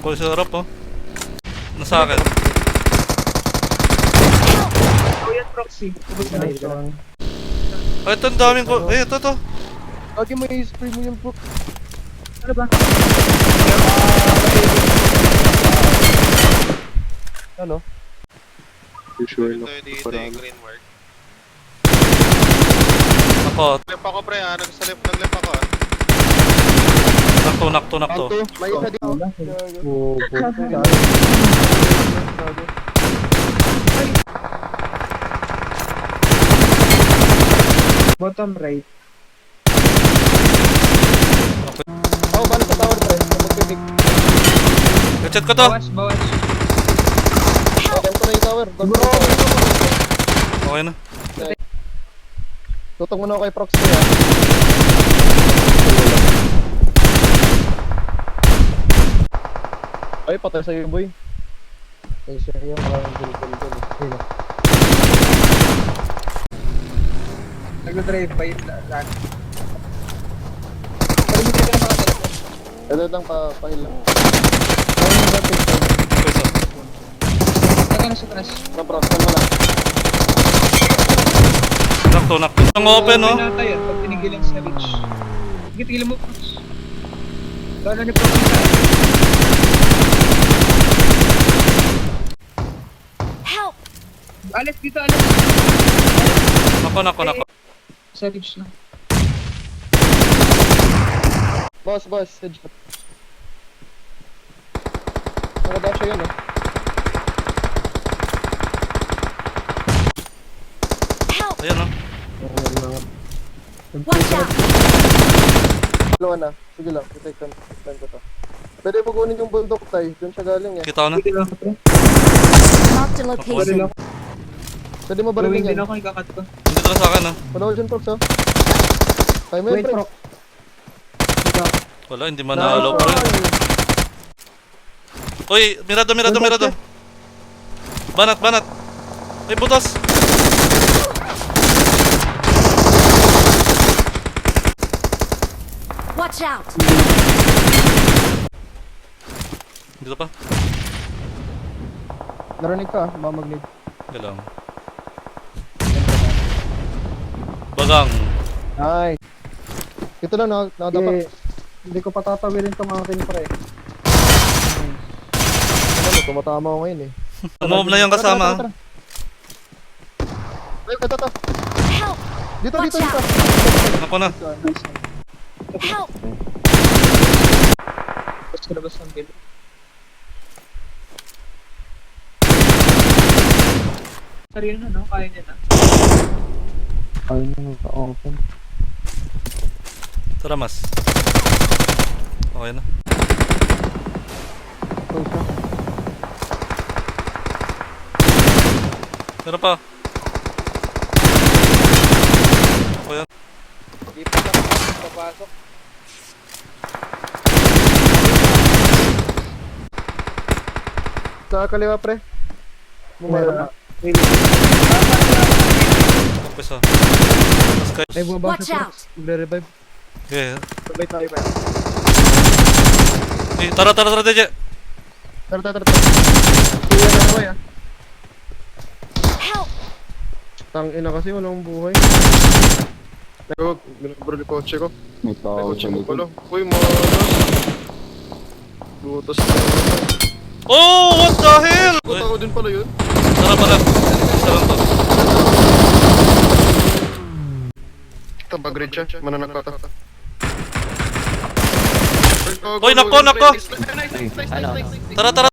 Ako sa harap oh. Nasa akin. Oh, yan, proxy. Ubus na yun. Ay, ito ang daming ko. Eh, ito. Lagi mo i-spray mo yung book. Ano ba? Ano? Usual no. Dito yung green mark. Ako. Lip ako pre ha, naglip ako ha. Nakto. Anto, may isa dito. Bottom right. Ako, balik sa tower pre. Magpipig. Gachet ko to. Bawas. Okay ko na yung tower. Okay na. Tutog mo na ako kay Proxy ha. Ay, patay sa'yo boy. Ay, sa'yo. Maraming gulgul. Ayun. Nag-drive by lahat. Ito lang pahil lang. Taga na sa taas. Prox, ano na? Nakto. Ang open oh. Open na tayo pag tinigilan sa reach. Sige, tigilan mo. Gano'n ni proxy tayo. Alis dito, alis. Nako. Sa reach na. Boss, headshot. Nakadash yun eh. Ayan oh. Watch out! Dalawa na. Sige lang, i-take time ko to. Pwede mo kunin yung bundok tayo. Doon siya galing eh. Kita ko na. Dito lang ako, pre. Marked a location. Pwede mo Barawing barilin din yan. ako, ikakat ko. Hindi lang sa akin oh. Panawal dyan, Prox oh. Kaya mo Wait, yun, Prox. Prox. Dito. Wala, hindi manalo pre. Uy, mirado. Banat. Uy, butas. Watch out! Dito pa. Narinig ka, mamagnig. Galang. Bagang. Nice. Ito lang, nakadapak. Hindi ko patatawirin itong aking pre. Ano, tumatama ako ngayon eh. Umom na yung kasama. Tara. Ay, ito. Help! Dito. Watch out! Ako na. Help! Tapos ko labas ng bill. Sarili na, no? Kaya niya na. Ayun yung open. Tara mas. Okay na. Ito siya. Meron pa. O yan. Dito lang, papasok. Sa kaliwa pre. Meron. Tapos ah. Ay, bumaba Watch siya out! Prox. Magre-revive. Okay. Sabay tayo ba? Eh, tara, DJ. Tara. Kuya na ako ah. Help! Tangina kasi walang buhay. Nego, binabro yung kotse ko. May tao Kotse sa ko pala. likod. Uy, mga butas na. Oh, what the hell? Uy, Ako din pala yun. tara pala. Isa lang to. Ito, bag-red siya. Mananak ka ta. Uy, nako. Nice. Tara.